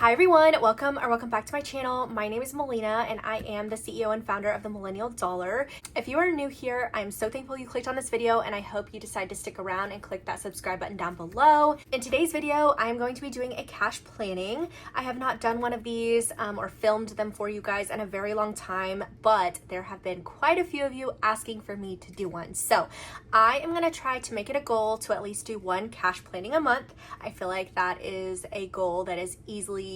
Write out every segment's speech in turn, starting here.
Hi everyone, welcome back to my channel. My name is Melina and I am the CEO and founder of the Millennial Dollar. If you are new here, I'm so thankful you clicked on this video and I hope you decide to stick around and click that subscribe button down below. In today's video, I'm going to be doing a cash planning. I have not done one of these or filmed them for you guys in a very long time, but there have been quite a few of you asking for me to do one. So I am gonna try to make it a goal to at least do one cash planning a month. I feel like that is a goal that is easily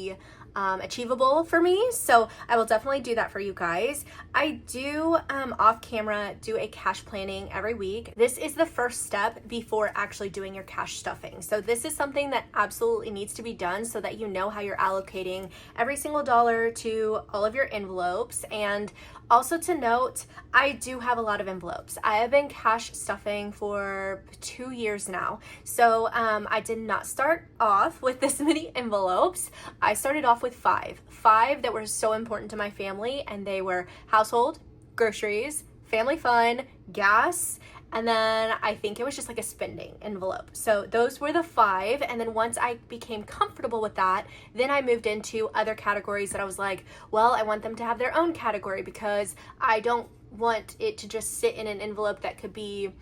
achievable for me, so I will definitely do that for you guys. I do off camera do a cash planning every week. This is the first step before actually doing your cash stuffing, so this is something that absolutely needs to be done so that you know how you're allocating every single dollar to all of your envelopes. And also to note, I do have a lot of envelopes. I have been cash stuffing for 2 years now. So I did not start off with this many envelopes. I started off with five that were so important to my family, and they were household, groceries, family fun, gas, and then I think it was just like a spending envelope. So those were the 5. And then once I became comfortable with that, then I moved into other categories that I was like, well, I want them to have their own category because I don't want it to just sit in an envelope that could be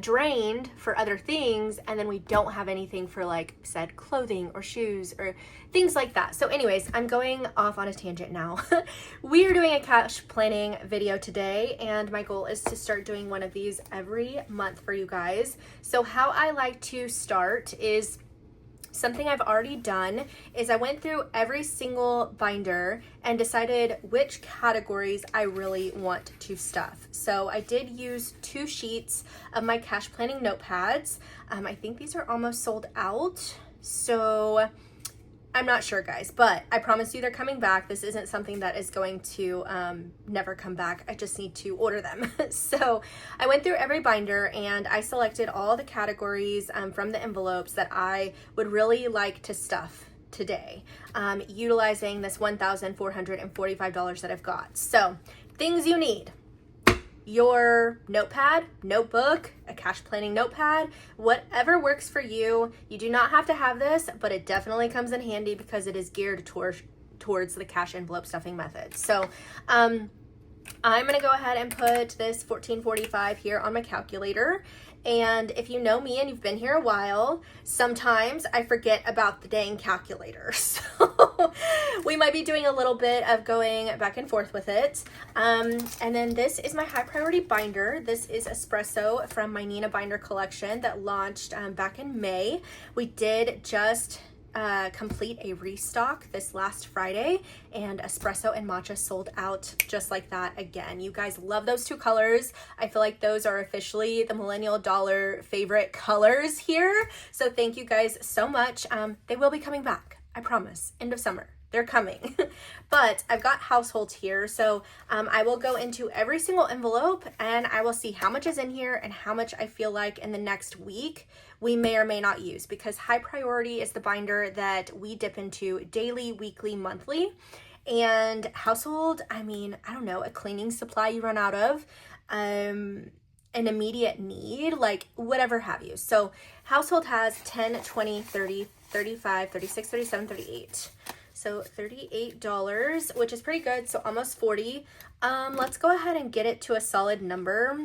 drained for other things, and then we don't have anything for, like said, clothing or shoes or things like that. So anyways, I'm going off on a tangent now. We are doing a cash planning video today, and my goal is to start doing one of these every month for you guys. So how I like to start is something I've already done is I went through every single binder and decided which categories I really want to stuff. So I did use 2 sheets of my cash planning notepads. I think these are almost sold out, so I'm not sure, guys, but I promise you they're coming back. This isn't something that is going to never come back. I just need to order them. So I went through every binder and I selected all the categories from the envelopes that I would really like to stuff today, utilizing this $1,445 that I've got. So things you need: your notepad, notebook, a cash planning notepad, whatever works for you. You do not have to have this, but it definitely comes in handy because it is geared towards the cash envelope stuffing method. So I'm gonna go ahead and put this $14.45 here on my calculator. And if you know me and you've been here a while, sometimes I forget about the dang calculator. So we might be doing a little bit of going back and forth with it. And then this is my high priority binder. This is Espresso from my Nina binder collection that launched back in May. We did just complete a restock this last Friday, and espresso and matcha sold out just like that again. You guys love those 2 colors. I feel like those are officially the Millennial Dollar favorite colors here, so thank you guys so much. They will be coming back, I promise. End of summer, they're coming. But I've got households here, so I will go into every single envelope and I will see how much is in here and how much I feel like in the next week we may or may not use, because high priority is the binder that we dip into daily, weekly, monthly. And household, I mean, I don't know, a cleaning supply you run out of, an immediate need, like whatever have you. So household has 10, 20, 30, 35, 36, 37, 38. So $38, which is pretty good, so almost 40. Let's go ahead and get it to a solid number.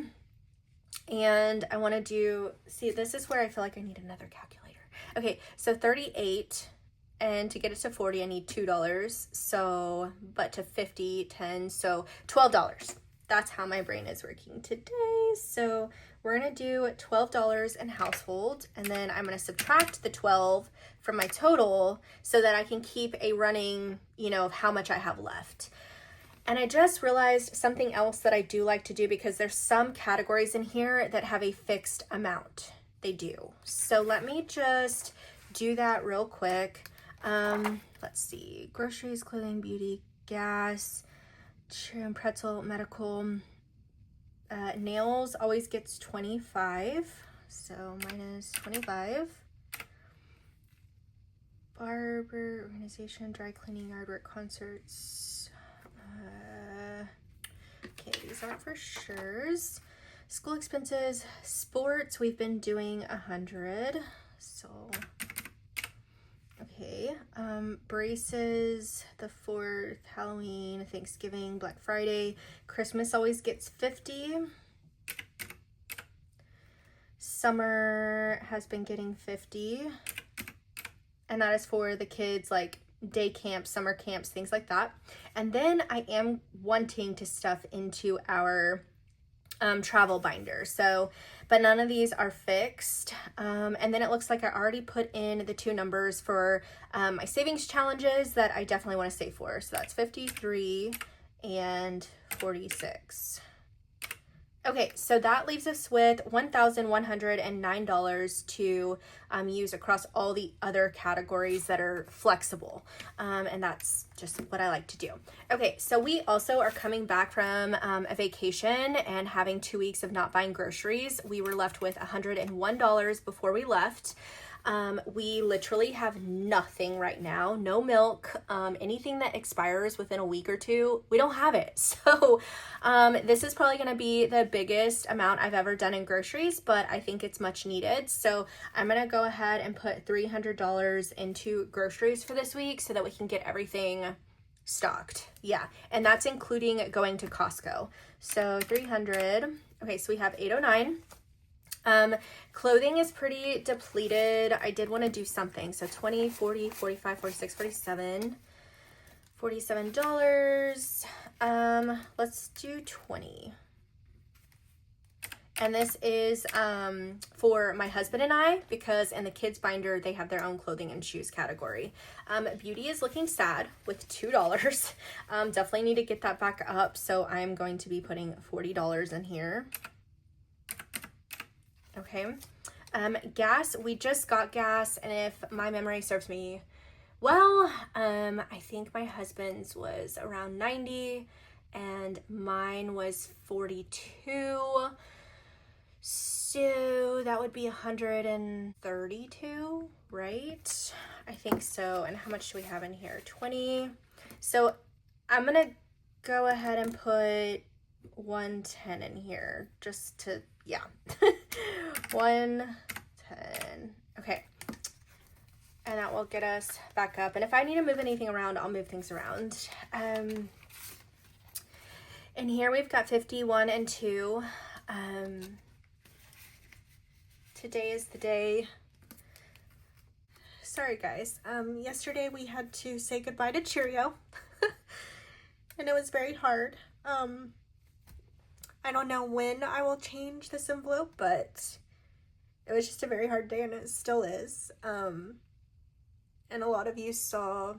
And I want to do, see, this is where I feel like I need another calculator. Okay, so 38, and to get it to 40, I need $2. So, but to 50, 10, so $12. That's how my brain is working today. So we're gonna do $12 in household, and then I'm gonna subtract the 12 from my total so that I can keep a running, you know, of how much I have left. And I just realized something else that I do like to do, because there's some categories in here that have a fixed amount. They do. So let me just do that real quick. Let's see, groceries, clothing, beauty, gas, pretzel, medical, nails always gets 25, so minus 25. Barber, organization, dry cleaning, yard work, concerts. Okay, these aren't for sure's. School expenses, sports, we've been doing 100, so Okay, braces, the 4th, Halloween, Thanksgiving, Black Friday, Christmas always gets 50. Summer has been getting 50. And that is for the kids, like day camps, summer camps, things like that. And then I am wanting to stuff into our travel binder. So, but none of these are fixed. And then it looks like I already put in the 2 numbers for my savings challenges that I definitely want to save for. So that's 53 and 46. Okay, so that leaves us with $1,109 to use across all the other categories that are flexible. And that's just what I like to do. Okay, so we also are coming back from a vacation and having 2 weeks of not buying groceries. We were left with $101 before we left. We literally have nothing right now, no milk, anything that expires within a week or 2, we don't have it. So, this is probably going to be the biggest amount I've ever done in groceries, but I think it's much needed. So I'm going to go ahead and put $300 into groceries for this week so that we can get everything stocked. Yeah. And that's including going to Costco. So 300. Okay. So we have 809. Clothing is pretty depleted. I did want to do something. So 20, 40, 45, 46, 47, $47. Let's do 20. And this is, for my husband and I, because in the kids binder, they have their own clothing and shoes category. Beauty is looking sad with $2. Definitely need to get that back up. So I'm going to be putting $40 in here. Okay. Gas, we just got gas, and if my memory serves me well, I think my husband's was around 90 and mine was 42. So that would be 132, right? I think so. And how much do we have in here? 20. So I'm going to go ahead and put 110 in here just to, yeah. 110. Okay. And that will get us back up. And if I need to move anything around, I'll move things around. And here we've got 51 and 2. Today is the day. Sorry guys. Yesterday we had to say goodbye to Cheerio. And it was very hard. I don't know when I will change this envelope, but it was just a very hard day, and it still is. And a lot of you saw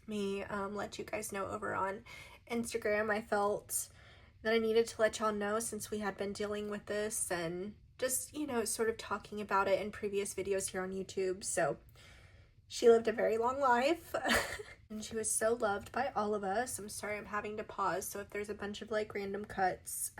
me let you guys know over on Instagram. I felt that I needed to let y'all know since we had been dealing with this and just, you know, sort of talking about it in previous videos here on YouTube. So she lived a very long life and she was so loved by all of us. I'm sorry I'm having to pause. So if there's a bunch of like random cuts,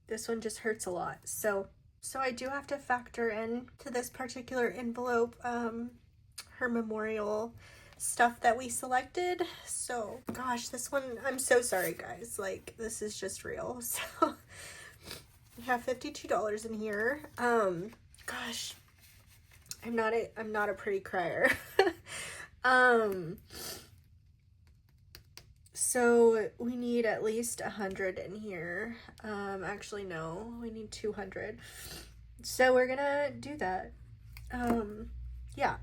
this one just hurts a lot. So I do have to factor in to this particular envelope, her memorial stuff that we selected. So gosh, this one, I'm so sorry guys, like this is just real. So we have $52 in here. Gosh, I'm not a pretty crier. So we need at least 100 in here. Actually no, we need 200. So we're gonna do that. Yeah.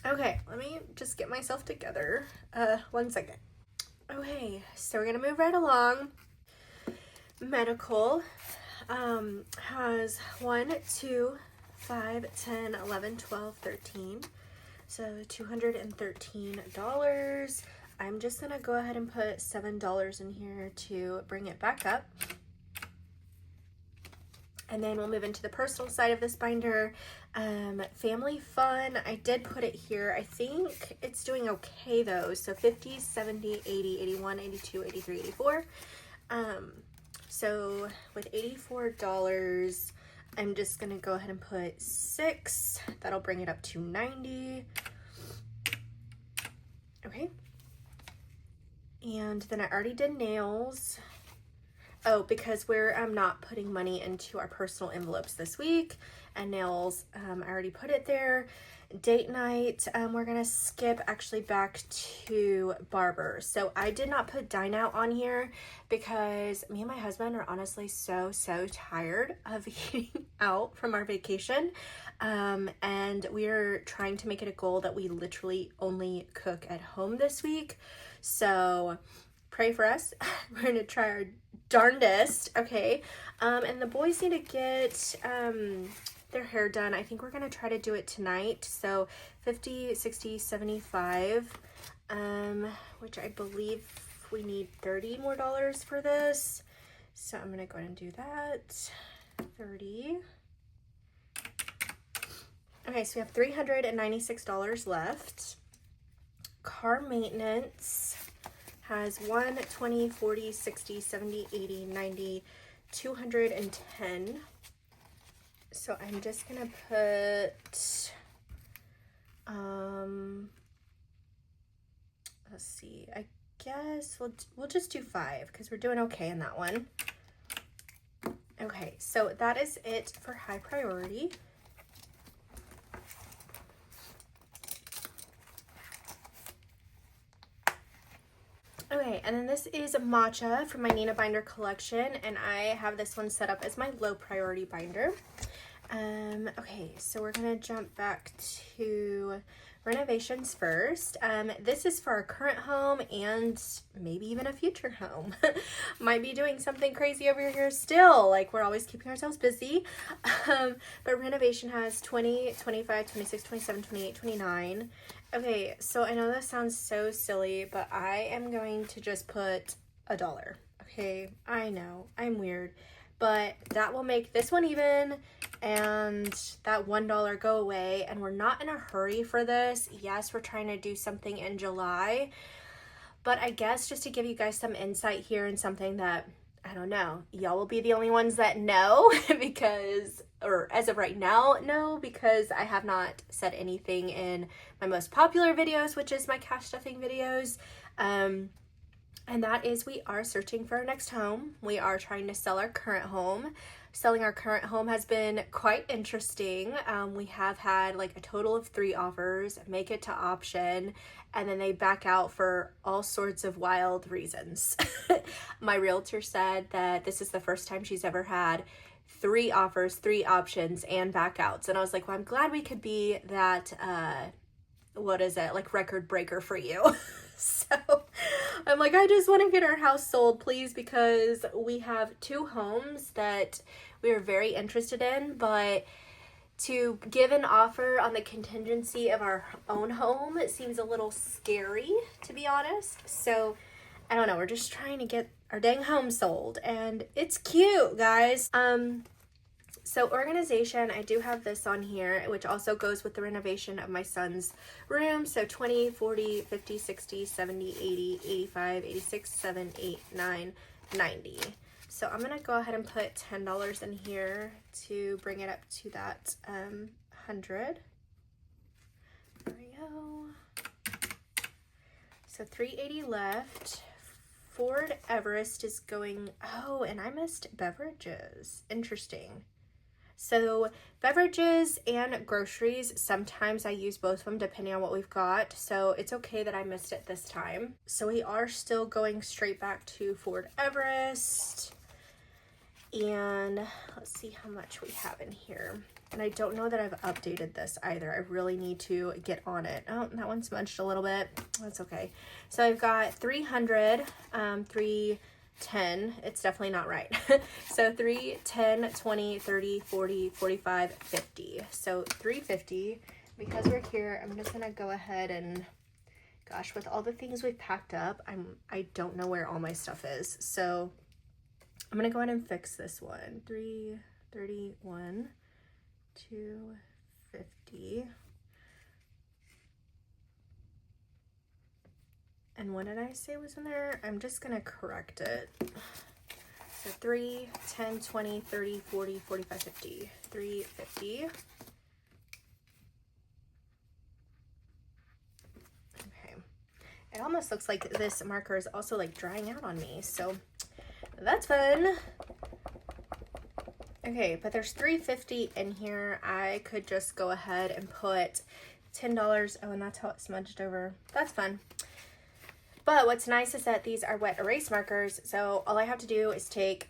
Okay, let me just get myself together. 1 second. Okay, so we're gonna move right along. Medical has 1, 2, 5, 10, 11, 12, 13. So $213. I'm just gonna go ahead and put $7 in here to bring it back up. And then we'll move into the personal side of this binder. Family fun, I did put it here. I think it's doing okay though. So 50, 70, 80, 81, 82, 83, 84. So with $84, I'm just gonna go ahead and put 6. That'll bring it up to 90. Okay. And then I already did nails. Oh, because we're not putting money into our personal envelopes this week. And nails, I already put it there. Date night, we're gonna skip actually back to barber. So I did not put dine out on here because me and my husband are honestly so tired of eating out from our vacation. And we're trying to make it a goal that we literally only cook at home this week. So pray for us. We're gonna try our darndest. Okay. And the boys need to get their hair done. I think we're gonna try to do it tonight. So 50, 60, 75, which I believe we need $30 more for this. So I'm gonna go ahead and do that. 30. Okay, so we have $396 left. Car maintenance has 1, 20, 40, 60, 70, 80, 90, 210. So I'm just gonna put, let's see, I guess we'll just do 5 because we're doing okay in that one. Okay, so that is it for high priority. Okay, and then this is Matcha from my Nina binder collection, and I have this one set up as my low priority binder. Okay, so we're gonna jump back to renovations first. This is for our current home and maybe even a future home. Might be doing something crazy over here still, like we're always keeping ourselves busy. But renovation has 20, 25, 26, 27, 28, 29. Okay, so I know that sounds so silly, but I am going to just put $1. Okay, I know, I'm weird, but that will make this one even and that $1 go away. And we're not in a hurry for this. Yes, we're trying to do something in July, but I guess just to give you guys some insight here and something that, I don't know, y'all will be the only ones that know because, or as of right now, no, because I have not said anything in my most popular videos, which is my cash stuffing videos. And that is we are searching for our next home. We are trying to sell our current home. Selling our current home has been quite interesting. We have had like a total of 3 offers, make it to option, and then they back out for all sorts of wild reasons. My realtor said that this is the first time she's ever had 3 offers, 3 options, and backouts. And I was like, well, I'm glad we could be that, what is it, like record breaker for you. So I'm like, I just want to get our house sold, please, because we have 2 homes that we are very interested in, but to give an offer on the contingency of our own home, it seems a little scary, to be honest. So I don't know, we're just trying to get our dang home sold, and it's cute, guys. So organization, I do have this on here, which also goes with the renovation of my son's room. So 20, 40, 50, 60, 70, 80, 85, 86, 7, 8, 9, 90. So I'm going to go ahead and put $10 in here to bring it up to that 100. There we go. So 380 left. Ford Everest is going, oh, and I missed beverages. Interesting. So beverages and groceries, sometimes I use both of them depending on what we've got. So it's okay that I missed it this time. So we are still going straight back to Ford Everest. And let's see how much we have in here. And I don't know that I've updated this either. I really need to get on it. Oh, that one smudged a little bit. That's okay. So I've got 300, 310. It's definitely not right. So 3, 10, 20, 30, 40, 45, 50. So 350. Because we're here, I'm just gonna go ahead and, gosh, with all the things we've packed up, I don't know where all my stuff is. So I'm gonna go ahead and fix this one. 331, 250. And what did I say was in there? I'm just gonna correct it. So 3, 10, 20, 30, 40, 45, 50. 350. Okay. It almost looks like this marker is also like drying out on me. So That's fun. Okay, but there's $3.50 in here. I could just go ahead and put $10. Oh, and that's how it smudged over. That's fun. But what's nice is that these are wet erase markers, so all I have to do is take,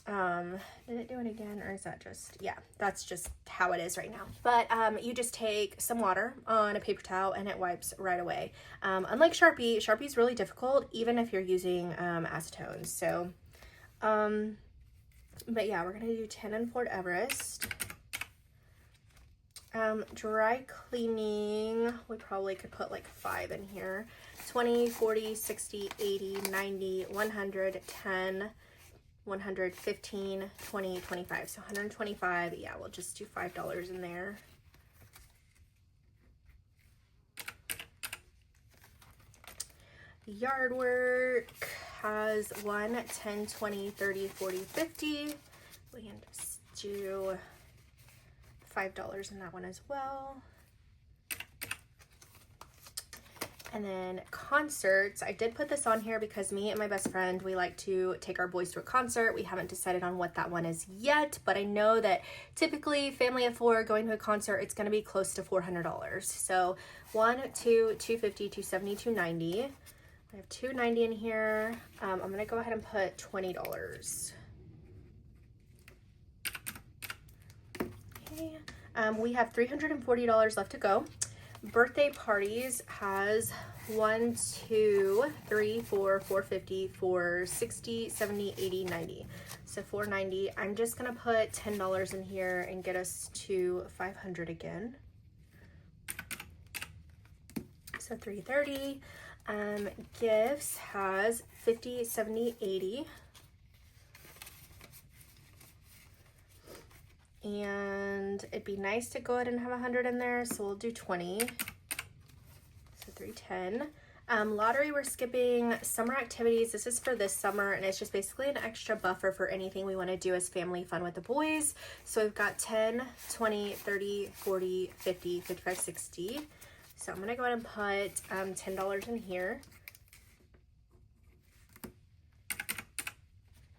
did it do it again, or is that just, yeah, that's just how it is right now. But you just take some water on a paper towel and it wipes right away. Unlike Sharpie, Sharpie's really difficult, even if you're using acetones. So, but yeah, we're gonna do 10 in Fort Everest. Dry cleaning, we probably could put like 5 in here. 20, 40, 60, 80, 90, 100, 10, 100, 15, 20, 25. So 125, yeah, we'll just do $5 in there. Yard work has 1, 10, 20, 30, 40, 50. We can just do $5 in that one as well. And then concerts, I did put this on here because me and my best friend, we like to take our boys to a concert. We haven't decided on what that one is yet, but I know that typically family of 4 going to a concert, it's going to be close to $400. So 1, 2, 250, 270, 290. I have 290 in here. I'm going to go ahead and put $20. Okay. We have $340 left to go. Birthday parties has 1, 2, 3, 4, 450, 460, 70, 80, 90. So 490. I'm just gonna put $10 in here and get us to 500 again. So 330. Gifts has 50, 70, 80. And it'd be nice to go ahead and have 100 in there, so we'll do 20. So 310. Lottery, we're skipping summer activities. This is for this summer, and it's just basically an extra buffer for anything we want to do as family fun with the boys. So we've got 10, 20, 30, 40, 50, 55, 60. So I'm going to go ahead and put $10 in here.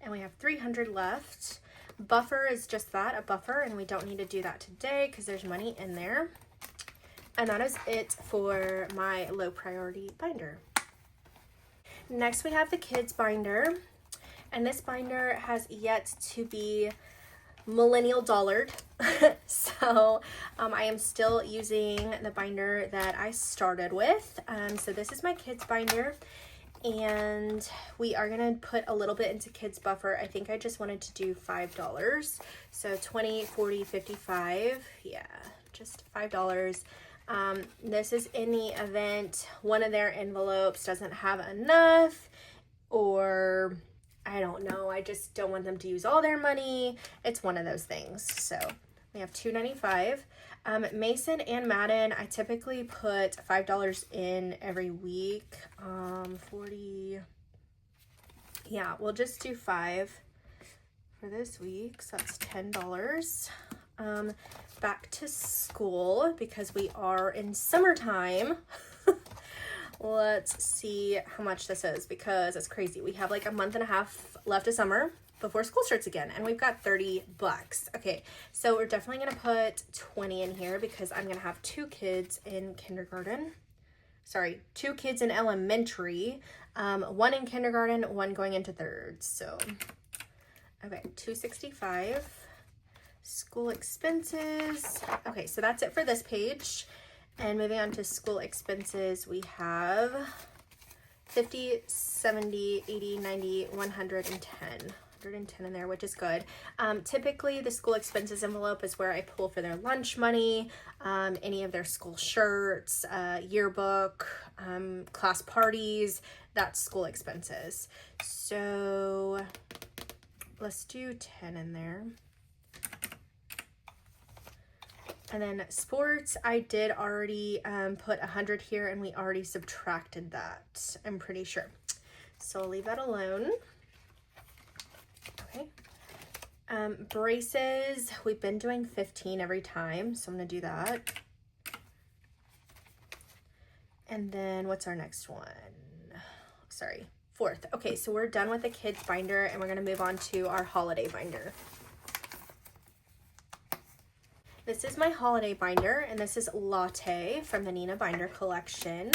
And we have 300 left. Buffer is just that, a buffer, and we don't need to do that today because there's money in there. And that is it for my low priority binder. Next we have the kids binder, and this binder has yet to be Millennial dollared. So I am still using the binder that I started with. So this is my kids binder. And we are going to put a little bit into kids buffer. I think I just wanted to do $5. So 20, 40, 55. Yeah, just $5. This is in the event one of their envelopes doesn't have enough, or I don't know, I just don't want them to use all their money. It's one of those things. So we have $2.95. Mason and Madden, I typically put $5 in every week. 40. Yeah, we'll just do 5 for this week. So that's $10. Back to school because we are in summertime. Let's see how much this is because it's crazy. We have like a month and a half left of summer before school starts again, and we've got $30. Okay, so we're definitely gonna put 20 in here because I'm gonna have 2 kids in kindergarten. Sorry, 2 kids in elementary, 1 in kindergarten, 1 going into 3rd. So, okay, $265. School expenses. Okay, so that's it for this page. And moving on to school expenses, we have 50, 70, 80, 90, 110. 110 in there, which is good. Typically the school expenses envelope is where I pull for their lunch money, any of their school shirts, yearbook, class parties, that's school expenses. So let's do 10 in there. And then sports, I did already put 100 here, and we already subtracted that, I'm pretty sure. So I'll leave that alone. Okay. Braces, we've been doing 15 every time, so I'm gonna do that. And then what's our next one? Sorry, 4th. Okay, so we're done with the kids binder and we're gonna move on to our holiday binder. This is my holiday binder, and this is Latte from the Nina Binder collection.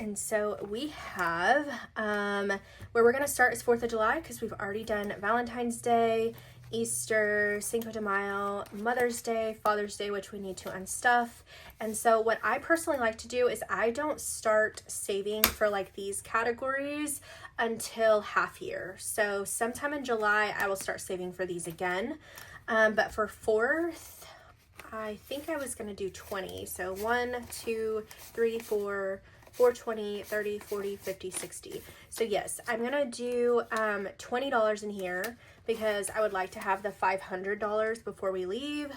And so we have, where we're gonna start is 4th of July, because we've already done Valentine's Day, Easter, Cinco de Mayo, Mother's Day, Father's Day, which we need to unstuff. And so what I personally like to do is I don't start saving for like these categories until half year. So sometime in July, I will start saving for these again. But for 4th, I think I was gonna do 20. So 1, 2, 3, 4, 20, 30, 40, 50, 60. So yes, I'm gonna do $20 in here because I would like to have the $500 before we leave.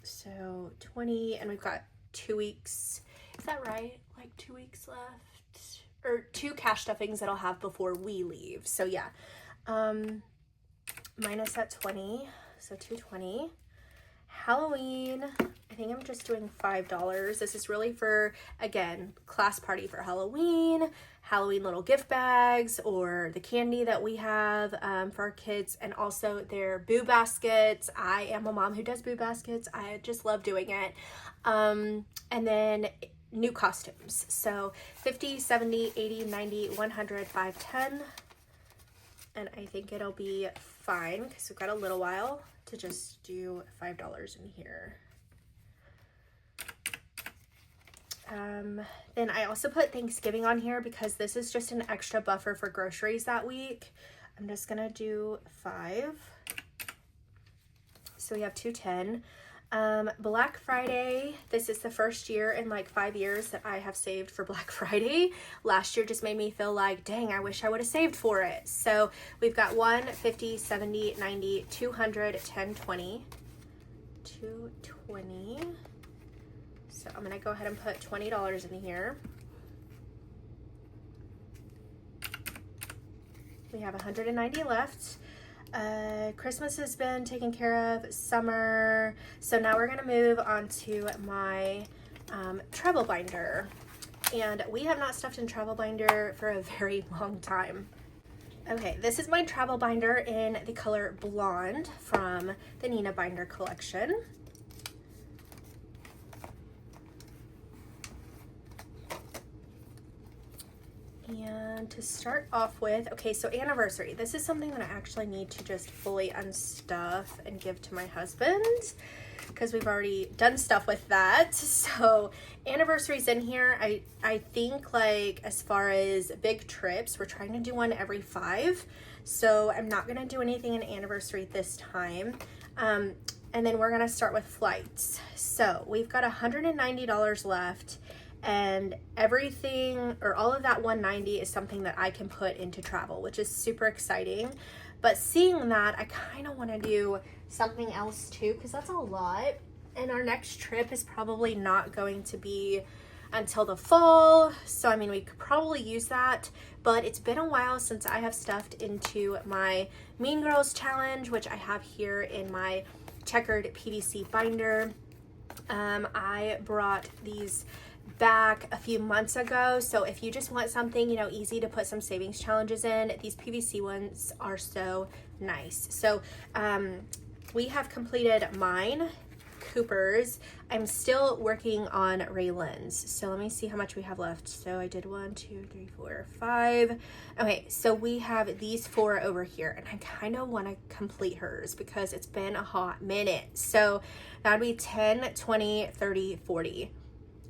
So 20, and we've got 2 weeks. Is that right? Like 2 weeks left? Or 2 cash stuffings that I'll have before we leave. So yeah, minus that 20, so 220. Halloween, I think I'm just doing $5. This is really for, again, class party for Halloween little gift bags, or the candy that we have for our kids, and also their boo baskets. I am a mom who does boo baskets. I just love doing it. And then new costumes. So 50, 70, 80, 90, 100, 5, 10. And I think it'll be fine because we've got a little while to just do $5 in here. Then I also put Thanksgiving on here because this is just an extra buffer for groceries that week. I'm just gonna do 5. So we have 210. Black Friday, this is the first year in like 5 years that I have saved for Black Friday. Last year just made me feel like, dang, I wish I would have saved for it. So we've got 1, 50, 70, 90, 200, 10, 20, 220. So I'm gonna go ahead and put $20 in here. We have 190 left. Christmas has been taken care of, summer. So now we're gonna move on to my travel binder. And we have not stuffed in travel binder for a very long time. Okay, this is my travel binder in the color Blonde from the Nina Binder collection. And to start off with, okay, so anniversary. This is something that I actually need to just fully unstuff and give to my husband because we've already done stuff with that. So anniversaries in here, I think like as far as big trips, we're trying to do one every 5. So I'm not gonna do anything in anniversary this time. And then we're gonna start with flights. So we've got $190 left. And everything, or all of that 190 is something that I can put into travel, which is super exciting. But seeing that, I kind of want to do something else too, because that's a lot. And our next trip is probably not going to be until the fall. So, I mean, we could probably use that, but it's been a while since I have stuffed into my Mean Girls challenge, which I have here in my checkered PVC binder. I brought these back a few months ago, so if you just want something, you know, easy to put some savings challenges in, these PVC ones are so nice. So we have completed mine, Cooper's. I'm still working on Raylan's, so let me see how much we have left. So I did 1, 2, 3, 4, 5. Okay, so we have these 4 over here, and I kind of want to complete hers because it's been a hot minute. So that would be 10, 20, 30, 40.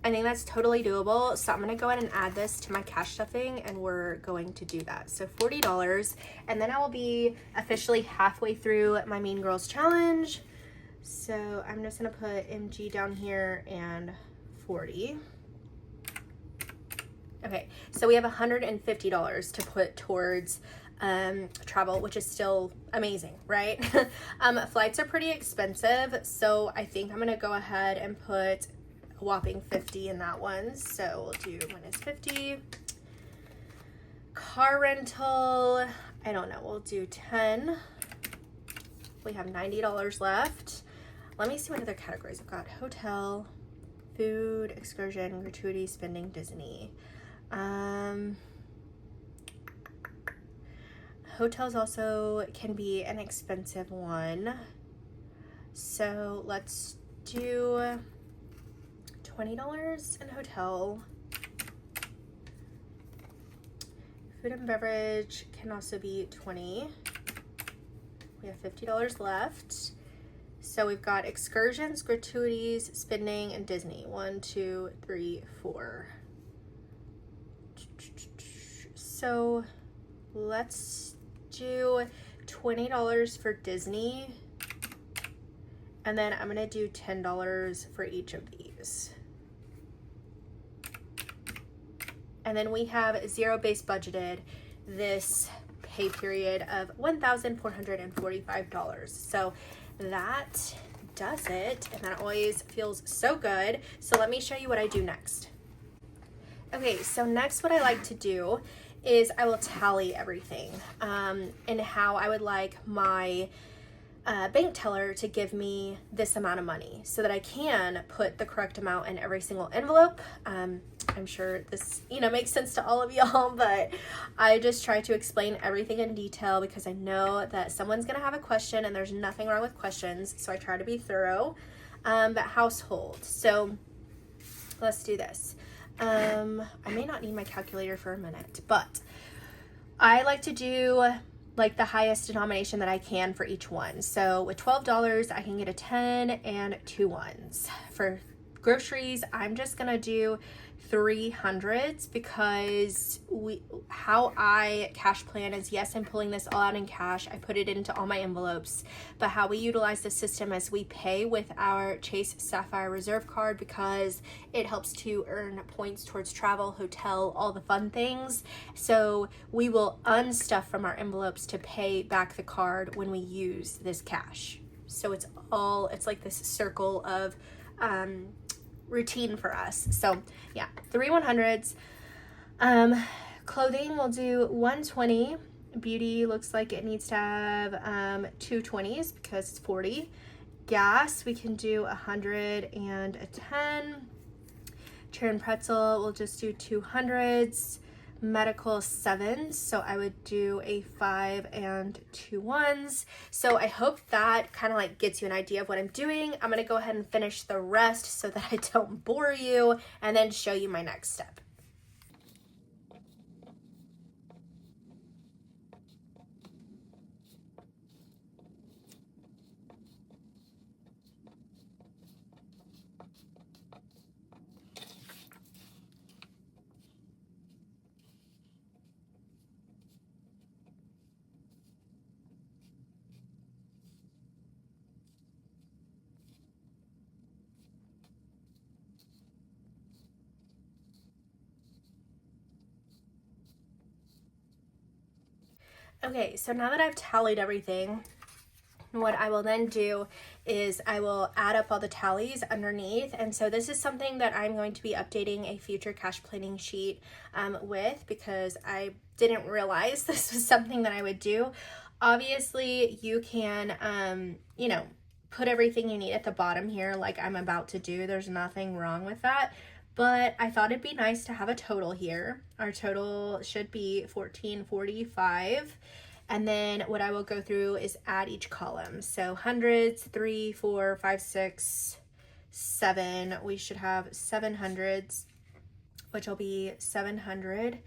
I think that's totally doable. So I'm gonna go ahead and add this to my cash stuffing, and we're going to do that. So $40, and then I will be officially halfway through my Mean Girls challenge. So I'm just gonna put MG down here and 40. Okay, so we have $150 to put towards travel, which is still amazing, right? Flights are pretty expensive, so I think I'm gonna go ahead and put whopping 50 in that one. So we'll do minus 50. Car rental, I don't know, we'll do 10. We have $90 left. Let me see what other categories I've got. Hotel, food, excursion, gratuity, spending, Disney. hotels also can be an expensive one. So let's do $20 in hotel. Food and beverage can also be $20. We have $50 left. So we've got excursions, gratuities, spending, and Disney. 1, 2, 3, 4. So let's do $20 for Disney. And then I'm gonna do $10 for each of these. And then we have zero base budgeted this pay period of $1,445. So that does it, and that always feels so good. So let me show you what I do next. Okay, so next what I like to do is I will tally everything and how I would like my bank teller to give me this amount of money so that I can put the correct amount in every single envelope. I'm sure this, makes sense to all of y'all, but I just try to explain everything in detail because I know that someone's gonna have a question, and there's nothing wrong with questions, so I try to be thorough. But household, so let's do this. I may not need my calculator for a minute, but I like to do like the highest denomination that I can for each one. So with $12, I can get a 10 and 2 ones. For groceries, I'm just gonna do 300s because how I cash plan is, yes, I'm pulling this all out in cash. I put it into all my envelopes, but how we utilize the system is we pay with our Chase Sapphire Reserve card because it helps to earn points towards travel, hotel, all the fun things. So we will unstuff from our envelopes to pay back the card when we use this cash. So it's like this circle of routine for us. So yeah, 3 100s. Clothing, we'll do 120. Beauty looks like it needs to have 2 20s because it's 40. Gas, we can do 100 and a 10. Chair and pretzel, we'll just do 200s. Medical 7s, so I would do a 5 and 2 ones. So I hope that kind of like gets you an idea of what I'm doing. I'm gonna go ahead and finish the rest so that I don't bore you, and then show you my next step. Okay, so now that I've tallied everything, what I will then do is I will add up all the tallies underneath. And so this is something that I'm going to be updating a future cash planning sheet with, because I didn't realize this was something that I would do. Obviously, you can, put everything you need at the bottom here like I'm about to do. There's nothing wrong with that. But I thought it'd be nice to have a total here. Our total should be $1,445. And then what I will go through is add each column. So hundreds, 3, 4, 5, 6, 7. We should have 700s, which will be 700.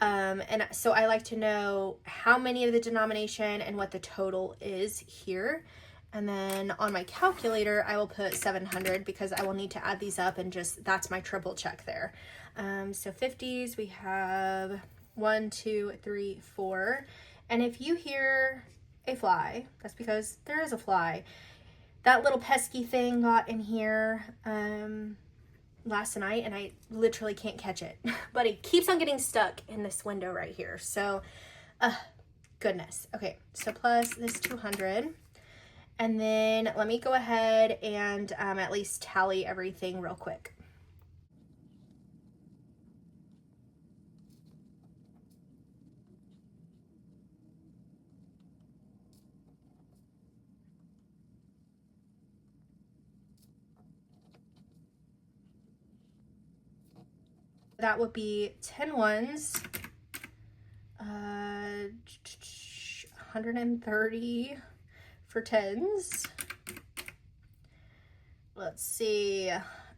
And so I like to know how many of the denomination and what the total is here. And then on my calculator, I will put 700 because I will need to add these up, and just that's my triple check there. So 50s, we have 1, 2, 3, 4. And if you hear a fly, that's because there is a fly. That little pesky thing got in here last night, and I literally can't catch it. But it keeps on getting stuck in this window right here. So, goodness. Okay, so plus this 200. And then let me go ahead and at least tally everything real quick. That would be 10 ones, 130 for tens. Let's see.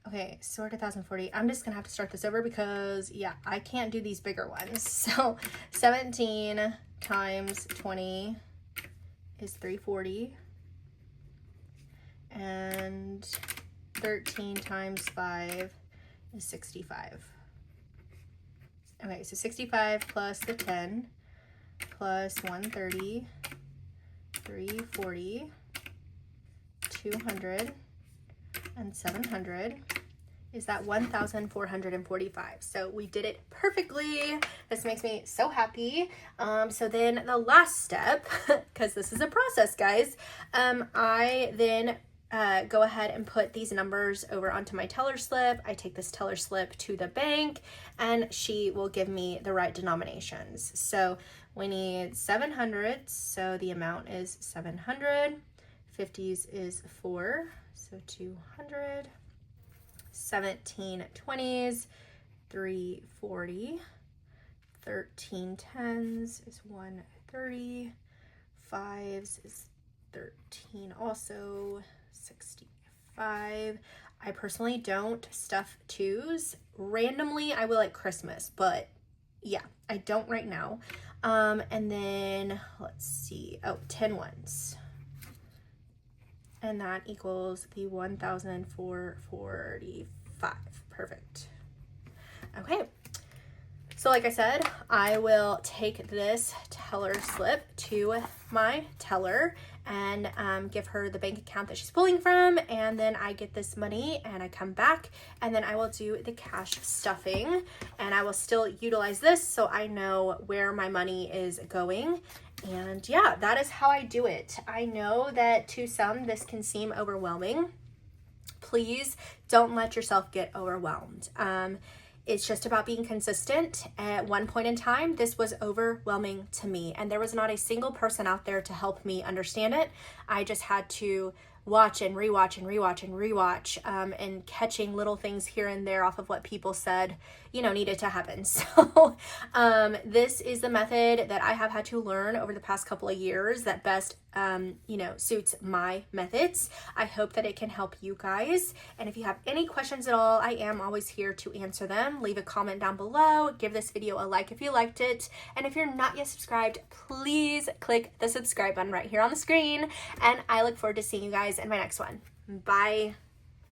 Okay, so we're at 1,040. I'm just gonna have to start this over because, yeah, I can't do these bigger ones. So 17 times 20 is 340. And 13 times 5 is 65. Okay, so 65 plus the 10 plus 130, 340, 200, and 700 is that 1,445. So we did it perfectly. This makes me so happy. So then the last step, because this is a process, guys, I then go ahead and put these numbers over onto my teller slip. I take this teller slip to the bank and she will give me the right denominations. So we need 700, so the amount is 700. 50s is 4, so 200. 17 20s, 340. 13 10s is 130. 5s is 13 also, 65. I personally don't stuff 2s. Randomly, I will at Christmas, but yeah, I don't right now. And then let's see. Oh, 10 ones. And that equals the 1,445. Perfect. Okay. So like I said, I will take this teller slip to my teller and give her the bank account that she's pulling from, and then I get this money and I come back and then I will do the cash stuffing, and I will still utilize this so I know where my money is going. And yeah, that is how I do it. I know that to some this can seem overwhelming. Please don't let yourself get overwhelmed. It's just about being consistent. At one point in time, this was overwhelming to me, and there was not a single person out there to help me understand it. I just had to watch and rewatch and rewatch and rewatch, and catching little things here and there off of what people said, you know, needed to happen. So this is the method that I have had to learn over the past couple of years that best, you know, suits my methods. I hope that it can help you guys. And if you have any questions at all, I am always here to answer them. Leave a comment down below. Give this video a like if you liked it. And if you're not yet subscribed, please click the subscribe button right here on the screen. And I look forward to seeing you guys in my next one. Bye.